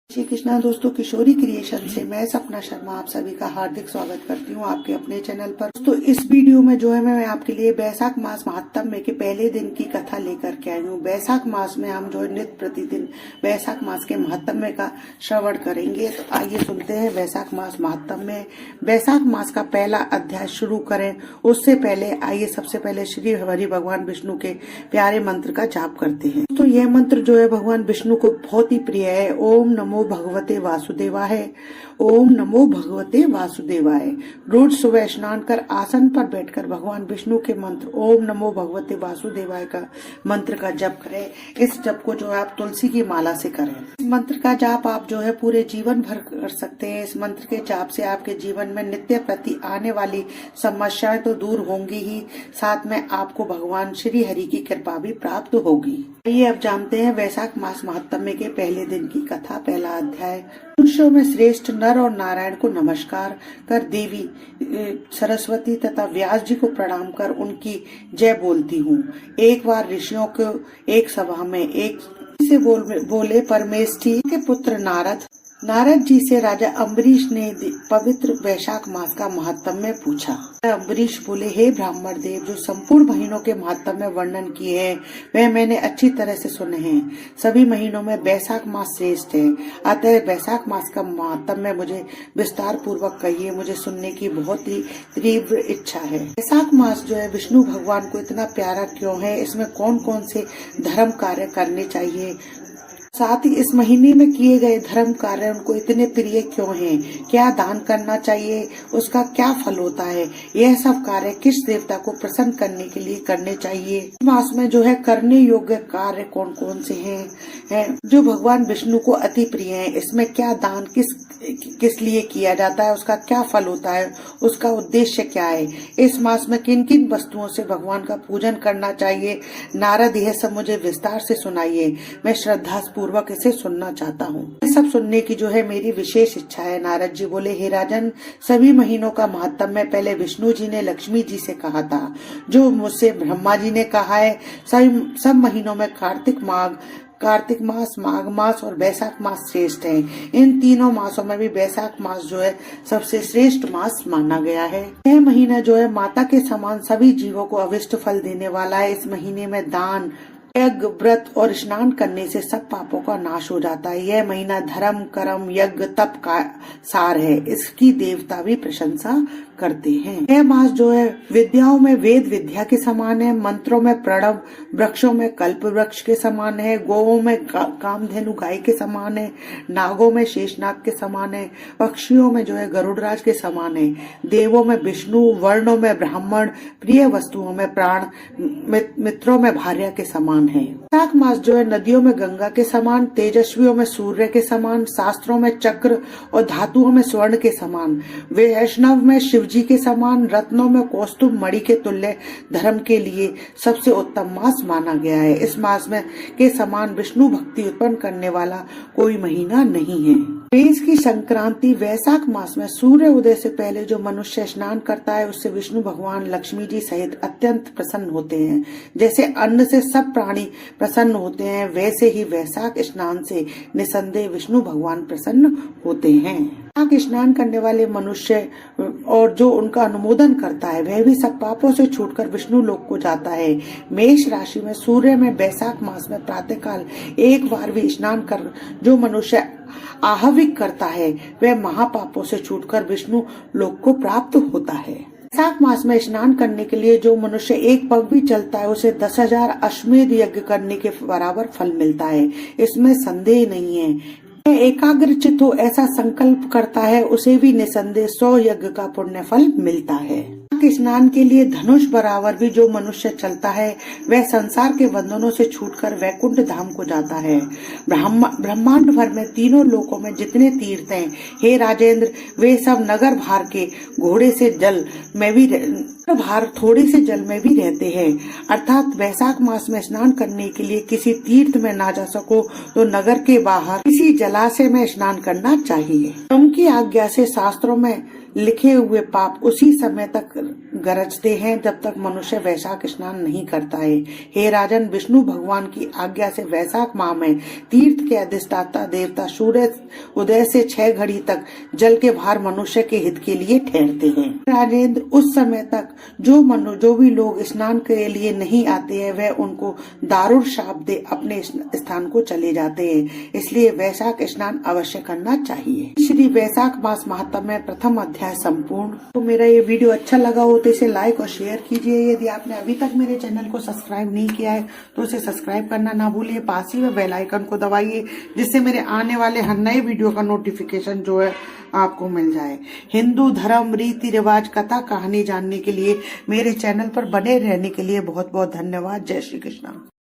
श्री कृष्णा दोस्तों, किशोरी क्रिएशन से मैं सपना शर्मा आप सभी का हार्दिक स्वागत करती हूँ आपके अपने चैनल पर। तो इस वीडियो में जो है मैं आपके लिए बैसाख मास महात्म्य के पहले दिन की कथा लेकर के आई हूँ। बैसाख मास में हम जो है नित्य प्रतिदिन बैसाख मास के महात्म्य का श्रवण करेंगे। तो आइए सुनते हैं बैसाख मास महात्म्य। बैसाख मास का पहला अध्याय शुरू करें उससे पहले आइए सबसे पहले श्री हरि भगवान विष्णु के प्यारे मंत्र का जाप करते हैं। तो यह मंत्र जो है भगवान विष्णु को बहुत ही प्रिय है। ओम नमो भगवते वासुदेवाय, ओम नमो भगवते वासुदेवाय। रोज सुबह स्नान कर आसन पर बैठकर भगवान विष्णु के मंत्र ओम नमो भगवते वासुदेवाय का मंत्र का जप करें। इस जप को जो है आप तुलसी की माला से करें। इस मंत्र का जाप आप जो है पूरे जीवन भर कर सकते हैं। इस मंत्र के जाप से आपके जीवन में नित्य प्रति आने वाली समस्याएं तो दूर होंगी ही, साथ में आपको भगवान श्री हरि की कृपा भी प्राप्त होगी। ये अब जानते हैं वैशाख मास महात्म्य के पहले दिन की कथा। पहला अध्याय। मनुष्यों में श्रेष्ठ नर और नारायण को नमस्कार कर देवी सरस्वती तथा व्यास जी को प्रणाम कर उनकी जय बोलती हूँ। एक बार ऋषियों को एक सभा में एक से बोले परमेष्ठी के पुत्र नारद जी से राजा अम्बरीश ने पवित्र वैशाख मास का महात्म्य पूछा। अम्बरीश बोले, हे ब्राह्मण देव, जो संपूर्ण महीनों के महात्म्य वर्णन किए हैं वह मैंने अच्छी तरह से सुने हैं। सभी महीनों में बैसाख मास श्रेष्ठ है, अतः बैसाख मास का महात्म्य मुझे विस्तार पूर्वक कहिए। मुझे सुनने की बहुत ही तीव्र इच्छा है। बैसाख मास जो है विष्णु भगवान को इतना प्यारा क्यों है, इसमें कौन कौन से धर्म कार्य करने चाहिए, साथ ही इस महीने में किए गए धर्म कार्य उनको इतने प्रिय क्यों हैं, क्या दान करना चाहिए, उसका क्या फल होता है, यह सब कार्य किस देवता को प्रसन्न करने के लिए करने चाहिए। इस मास में जो है करने योग्य कार्य कौन कौन से हैं जो भगवान विष्णु को अति प्रिय हैं। इसमें क्या दान किस लिए किया जाता है, उसका क्या फल होता है, उसका उद्देश्य क्या है। इस मास में किन किन वस्तुओं से भगवान का पूजन करना चाहिए। नारद यह सब मुझे विस्तार से सुनाइए, मैं श्रद्धा पूर्वक इसे सुनना चाहता हूँ। ये सब सुनने की जो है मेरी विशेष इच्छा है। नारद जी बोले, हे राजन, सभी महीनों का महात्म्य पहले विष्णु जी ने लक्ष्मी जी से कहा था, जो मुझसे ब्रह्मा जी ने कहा है। सब महीनों में कार्तिक मास, माघ मास और बैसाख मास श्रेष्ठ हैं। इन तीनों मासों में भी बैसाख मास जो है सबसे श्रेष्ठ मास माना गया है। यह महीना जो है माता के समान सभी जीवों को अविष्ट फल देने वाला है। इस महीने में दान, यज्ञ, व्रत और स्नान करने से सब पापों का नाश हो जाता है। यह महीना धर्म, कर्म, यज्ञ, तप का सार है। इसकी देवता भी प्रशंसा करते हैं। यह मास जो है विद्याओं में वेद विद्या के समान है, मंत्रों में प्रणव, वृक्षों में कल्प वृक्ष के समान है, गौओं में कामधेनु गाय के समान है, नागों में शेषनाग के समान है, पक्षियों में जो है गरुड़राज के समान है, देवों में विष्णु, वर्णों में ब्राह्मण, प्रिय वस्तुओं में प्राण, मित्रों में भार्या के समान है। बैसाख मास जो है नदियों में गंगा के समान, तेजस्वियों में सूर्य के समान, शास्त्रों में चक्र और धातुओं में स्वर्ण के समान, वैष्णव में शिव जी के समान, रत्नों में कौस्तुभ मणि के तुल्य धर्म के लिए सबसे उत्तम मास माना गया है। इस मास में के समान विष्णु भक्ति उत्पन्न करने वाला कोई महीना नहीं है। मेष की संक्रांति। वैशाख मास में सूर्य उदय से पहले जो मनुष्य स्नान करता है उससे विष्णु भगवान लक्ष्मी जी सहित अत्यंत प्रसन्न होते हैं। जैसे अन्न से सब प्राणी प्रसन्न होते हैं, वैसे ही वैशाख स्नान से निसंदेह विष्णु भगवान प्रसन्न होते हैं। वैशाख स्नान करने वाले मनुष्य और जो उनका अनुमोदन करता है वह भी सब पापों से छूटकर विष्णु लोक को जाता है। मेष राशि में सूर्य में बैसाख मास में प्रातःकाल एक बार भी स्नान कर जो मनुष्य आह्विक करता है वह महापापों से छूटकर विष्णु लोक को प्राप्त होता है। बैसाख मास में स्नान करने के लिए जो मनुष्य एक पग भी चलता है उसे 10,000 अश्वमेध यज्ञ करने के बराबर फल मिलता है। इसमें संदेह नहीं है। एकाग्रचित हो ऐसा संकल्प करता है उसे भी निसंदेह 100 यज्ञ का पुण्य फल मिलता है। स्नान के लिए धनुष बराबर भी जो मनुष्य चलता है वह संसार के बंधनों से छूटकर वैकुंठ धाम को जाता है। ब्रह्मांड भर में तीनों लोकों में जितने तीर्थ हैं, हे राजेंद्र, वे सब नगर भार के घोड़े से जल में भी थोड़े से जल में भी रहते हैं। अर्थात बैसाख मास में स्नान करने के लिए किसी तीर्थ में ना जा सको तो नगर के बाहर किसी जलाशय में स्नान करना चाहिए। उनकी आज्ञा से शास्त्रों में लिखे हुए पाप उसी समय तक गरजते हैं जब तक मनुष्य वैशाख स्नान नहीं करता है। हे राजन, विष्णु भगवान की आज्ञा से वैशाख माह में तीर्थ के अधिष्ठाता देवता सूर्य उदय से 6 घड़ी तक जल के भार मनुष्य के हित के लिए ठहरते हैं। राजेंद्र, उस समय तक जो भी लोग स्नान के लिए नहीं आते हैं वह उनको दारुण शाप दे अपने स्थान को चले जाते हैं। इसलिए वैशाख स्नान अवश्य करना चाहिए। श्री वैशाख मास महात्म्य में प्रथम अध्याय संपूर्ण। तो मेरा ये वीडियो अच्छा लगा हो तो इसे लाइक और शेयर कीजिए। यदि आपने अभी तक मेरे चैनल को सब्सक्राइब नहीं किया है तो उसे सब्सक्राइब करना ना भूलिए। पास ही में बेल आइकन को दबाइए जिससे मेरे आने वाले हर नए वीडियो का नोटिफिकेशन जो है आपको मिल जाए। हिंदू धर्म, रीति रिवाज, कथा कहानी जानने के लिए मेरे चैनल पर बने रहने के लिए बहुत बहुत धन्यवाद। जय श्री कृष्ण।